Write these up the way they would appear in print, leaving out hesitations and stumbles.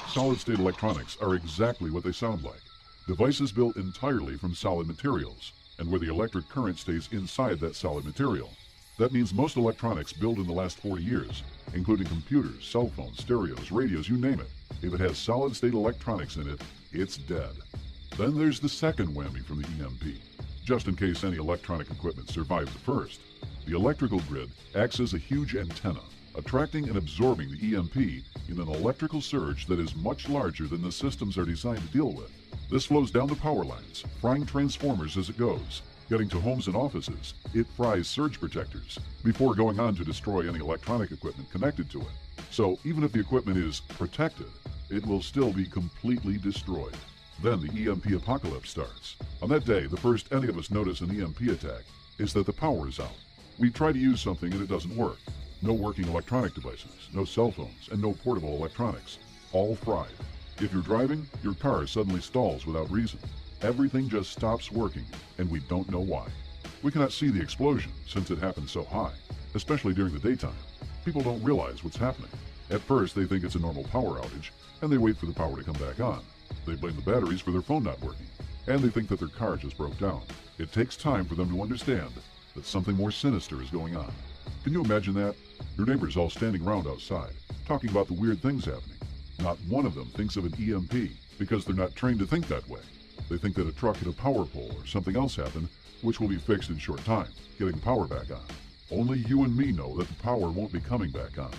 Solid-state electronics are exactly what they sound like. Devices built entirely from solid materials, and where the electric current stays inside that solid material. That means most electronics built in the last 40 years, including computers, cell phones, stereos, radios, you name it, if it has solid-state electronics in it, it's dead. Then there's the second whammy from the EMP. Just in case any electronic equipment survives the first, the electrical grid acts as a huge antenna, attracting and absorbing the EMP in an electrical surge that is much larger than the systems are designed to deal with. This flows down the power lines, frying transformers as it goes. Getting to homes and offices, it fries surge protectors before going on to destroy any electronic equipment connected to it. So even if the equipment is protected, it will still be completely destroyed. Then the EMP apocalypse starts. On that day, the first any of us notice an EMP attack is that the power is out. We try to use something and it doesn't work. No working electronic devices, no cell phones, and no portable electronics. All fried. If you're driving, your car suddenly stalls without reason. Everything just stops working, and we don't know why. We cannot see the explosion since it happened so high, especially during the daytime. People don't realize what's happening. At first, they think it's a normal power outage, and they wait for the power to come back on. They blame the batteries for their phone not working, and they think that their car just broke down. It takes time for them to understand that something more sinister is going on. Can you imagine that? Your neighbors all standing around outside, talking about the weird things happening. Not one of them thinks of an EMP, because they're not trained to think that way. They think that a truck hit a power pole or something else happened, which will be fixed in short time, getting the power back on. Only you and me know that the power won't be coming back on.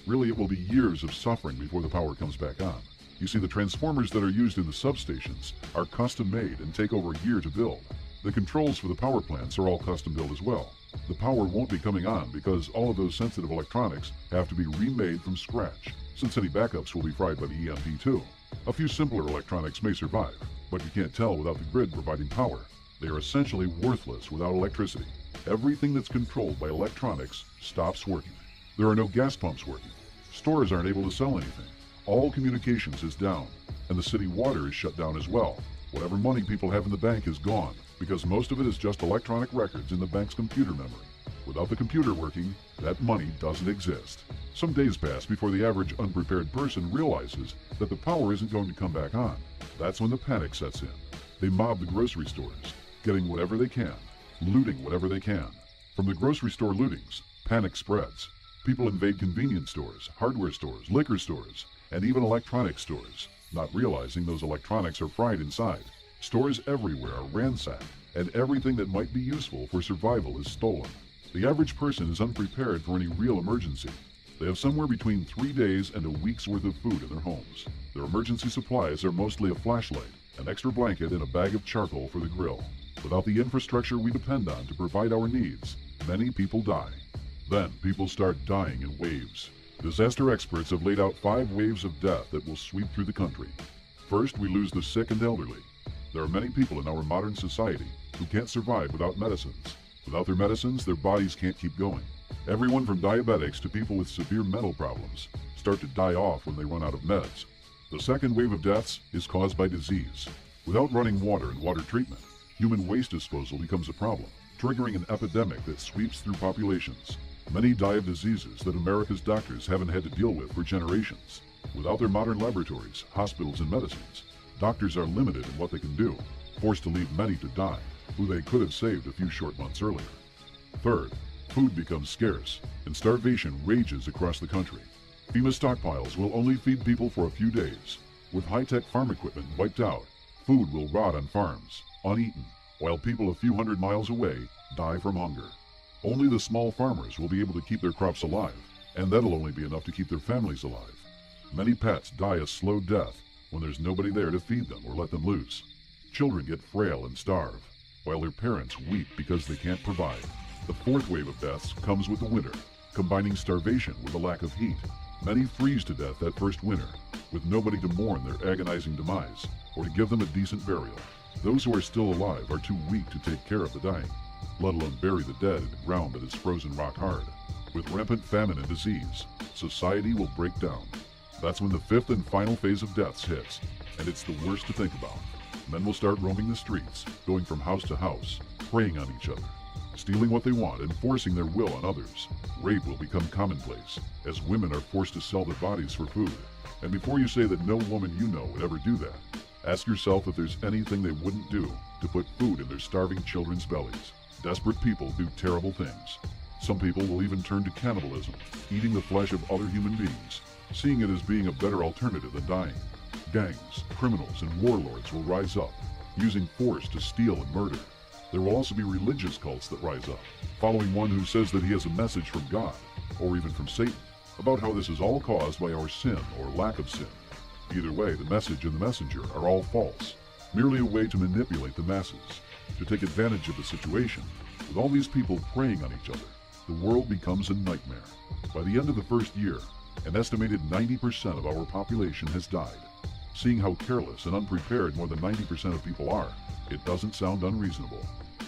Really, it will be years of suffering before the power comes back on. You see, the transformers that are used in the substations are custom made and take over a year to build. The controls for the power plants are all custom built as well. The power won't be coming on because all of those sensitive electronics have to be remade from scratch, since any backups will be fried by the EMP too. A few simpler electronics may survive, but you can't tell without the grid providing power. They are essentially worthless without electricity. Everything that's controlled by electronics stops working. There are no gas pumps working. Stores aren't able to sell anything. All communications is down, and the city water is shut down as well. Whatever money people have in the bank is gone, because most of it is just electronic records in the bank's computer memory. Without the computer working, that money doesn't exist. Some days pass before the average unprepared person realizes that the power isn't going to come back on. That's when the panic sets in. They mob the grocery stores, getting whatever they can, looting whatever they can. From the grocery store lootings, panic spreads. People invade convenience stores, hardware stores, liquor stores, and even electronic stores, not realizing those electronics are fried inside. Stores everywhere are ransacked, and everything that might be useful for survival is stolen. The average person is unprepared for any real emergency. They have somewhere between 3 days and a week's worth of food in their homes. Their emergency supplies are mostly a flashlight, an extra blanket, and a bag of charcoal for the grill. Without the infrastructure we depend on to provide our needs, many people die. Then people start dying in waves. Disaster experts have laid out 5 waves of death that will sweep through the country. First, we lose the sick and elderly. There are many people in our modern society who can't survive without medicines. Without their medicines, their bodies can't keep going. Everyone from diabetics to people with severe mental problems start to die off when they run out of meds. The second wave of deaths is caused by disease. Without running water and water treatment, human waste disposal becomes a problem, triggering an epidemic that sweeps through populations. Many die of diseases that America's doctors haven't had to deal with for generations. Without their modern laboratories, hospitals, and medicines, doctors are limited in what they can do, forced to leave many to die, who they could have saved a few short months earlier. Third, food becomes scarce, and starvation rages across the country. FEMA stockpiles will only feed people for a few days. With high-tech farm equipment wiped out, food will rot on farms, uneaten, while people a few hundred miles away die from hunger. Only the small farmers will be able to keep their crops alive, and that'll only be enough to keep their families alive. Many pets die a slow death when there's nobody there to feed them or let them loose. Children get frail and starve, while their parents weep because they can't provide. The fourth wave of deaths comes with the winter, combining starvation with a lack of heat. Many freeze to death that first winter, with nobody to mourn their agonizing demise or to give them a decent burial. Those who are still alive are too weak to take care of the dying, let alone bury the dead in the ground that is frozen rock hard. With rampant famine and disease, society will break down. That's when the fifth and final phase of deaths hits, and it's the worst to think about. Men will start roaming the streets, going from house to house, preying on each other. stealing what they want and forcing their will on others. Rape will become commonplace, as women are forced to sell their bodies for food. And before you say that no woman you know would ever do that, ask yourself if there's anything they wouldn't do to put food in their starving children's bellies. Desperate people do terrible things. Some people will even turn to cannibalism, eating the flesh of other human beings, seeing it as being a better alternative than dying. Gangs, criminals, and warlords will rise up, using force to steal and murder. There will also be religious cults that rise up, following one who says that he has a message from God, or even from Satan, about how this is all caused by our sin or lack of sin. Either way, the message and the messenger are all false, merely a way to manipulate the masses, to take advantage of the situation. With all these people preying on each other, the world becomes a nightmare. By the end of the first year, an estimated 90% of our population has died. Seeing how careless and unprepared more than 90% of people are, it doesn't sound unreasonable.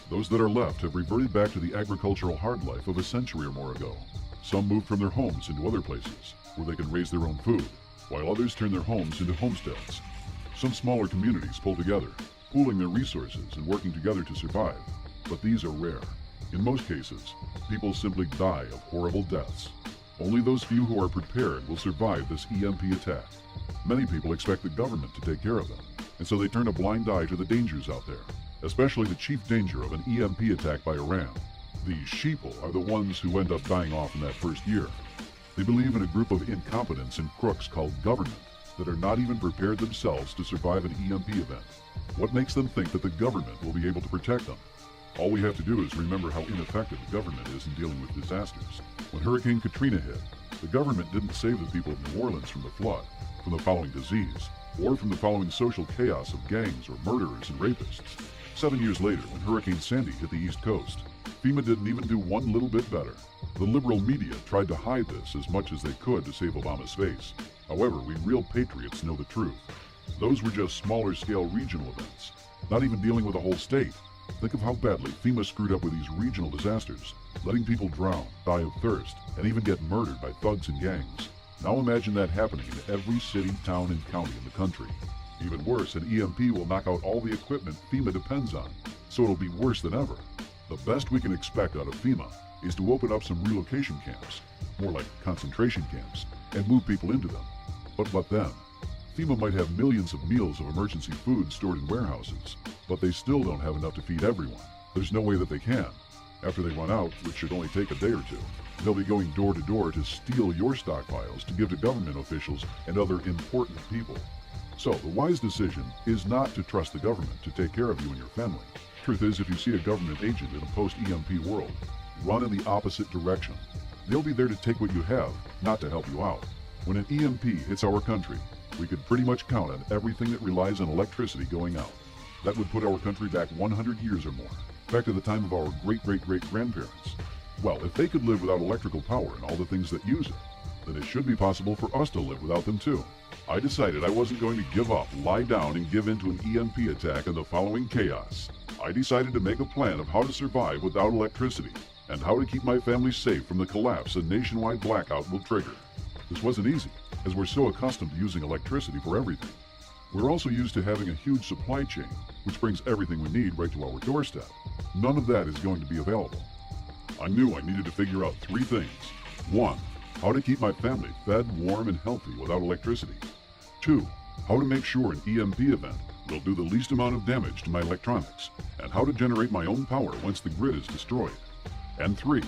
Those that are left have reverted back to the agricultural hard life of a century or more ago. Some moved from their homes into other places, where they can raise their own food, while others turn their homes into homesteads. Some smaller communities pull together, pooling their resources and working together to survive, but these are rare. In most cases, people simply die of horrible deaths. Only those few who are prepared will survive this EMP attack. Many people expect the government to take care of them, and so they turn a blind eye to the dangers out there, especially the chief danger of an EMP attack by Iran. These sheeple are the ones who end up dying off in that first year. They believe in a group of incompetents and crooks called government that are not even prepared themselves to survive an EMP event. What makes them think that the government will be able to protect them? All we have to do is remember how ineffective the government is in dealing with disasters. When Hurricane Katrina hit, the government didn't save the people of New Orleans from the flood, from the following disease, or from the following social chaos of gangs or murderers and rapists. 7 years later, when Hurricane Sandy hit the East Coast, FEMA didn't even do one little bit better. The liberal media tried to hide this as much as they could to save Obama's face. However, we real patriots know the truth. Those were just smaller-scale regional events, not even dealing with a whole state. Think of how badly FEMA screwed up with these regional disasters, letting people drown, die of thirst, and even get murdered by thugs and gangs. Now imagine that happening in every city, town, and county in the country. Even worse, an EMP will knock out all the equipment FEMA depends on, so it'll be worse than ever. The best we can expect out of FEMA is to open up some relocation camps, more like concentration camps, and move people into them. But what then? FEMA might have millions of meals of emergency food stored in warehouses, but they still don't have enough to feed everyone. There's no way that they can. After they run out, which should only take a day or two, they'll be going door to door to steal your stockpiles to give to government officials and other important people. So the wise decision is not to trust the government to take care of you and your family. Truth is, if you see a government agent in a post-EMP world, run in the opposite direction. They'll be there to take what you have, not to help you out. When an EMP hits our country, we could pretty much count on everything that relies on electricity going out. That would put our country back 100 years or more, back to the time of our great-great-great-grandparents. Well, if they could live without electrical power and all the things that use it, then it should be possible for us to live without them too. I decided I wasn't going to give up, lie down, and give in to an EMP attack and the following chaos. I decided to make a plan of how to survive without electricity, and how to keep my family safe from the collapse a nationwide blackout will trigger. This wasn't easy, as we're so accustomed to using electricity for everything. We're also used to having a huge supply chain, which brings everything we need right to our doorstep. None of that is going to be available. I knew I needed to figure out 3 things. 1. How to keep my family fed, warm, and healthy without electricity. 2. How to make sure an EMP event will do the least amount of damage to my electronics, and how to generate my own power once the grid is destroyed. And 3.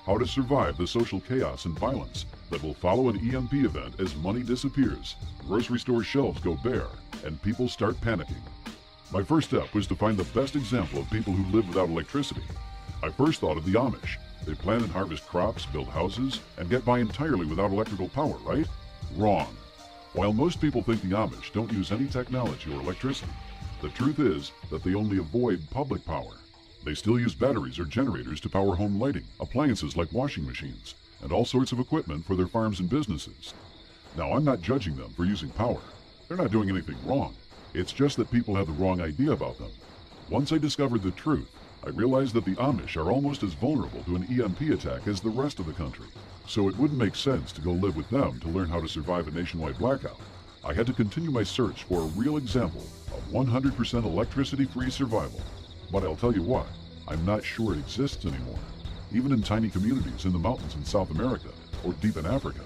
How to survive the social chaos and violence that will follow an EMP event as money disappears, grocery store shelves go bare, and people start panicking. My first step was to find the best example of people who live without electricity. I first thought of the Amish. They plant and harvest crops, build houses, and get by entirely without electrical power, right? Wrong. While most people think the Amish don't use any technology or electricity, the truth is that they only avoid public power. They still use batteries or generators to power home lighting, appliances like washing machines, and all sorts of equipment for their farms and businesses. Now, I'm not judging them for using power. They're not doing anything wrong. It's just that people have the wrong idea about them. Once I discovered the truth, I realized that the Amish are almost as vulnerable to an EMP attack as the rest of the country. So it wouldn't make sense to go live with them to learn how to survive a nationwide blackout. I had to continue my search for a real example of 100% electricity-free survival. But I'll tell you what, I'm not sure it exists anymore. Even in tiny communities in the mountains in South America or deep in Africa,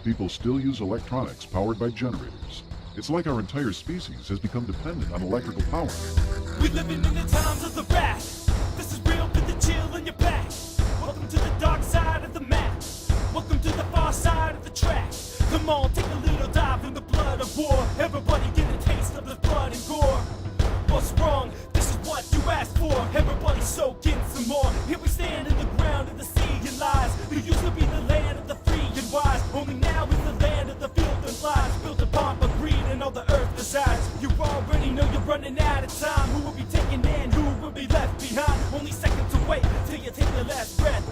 people still use electronics powered by generators. It's like our entire species has become dependent on electrical power. We living in the times of the wrath. This is real with the chill in your back. Welcome to the dark side of the map. Welcome to the far side of the track. Come on, take a little dive in the blood of war. Everybody get a taste of the blood and gore. What's wrong? This is what you asked for. Everybody soak in some more. Here we stand in the ground of the sea and lies. There used to be the land of the free and wise. Only now is the land of the filth and lies. Built upon but greed and all the earth resides. You already know you're running out of time. Who will be taken in? Who will be left behind? Only seconds away till you take your last breath.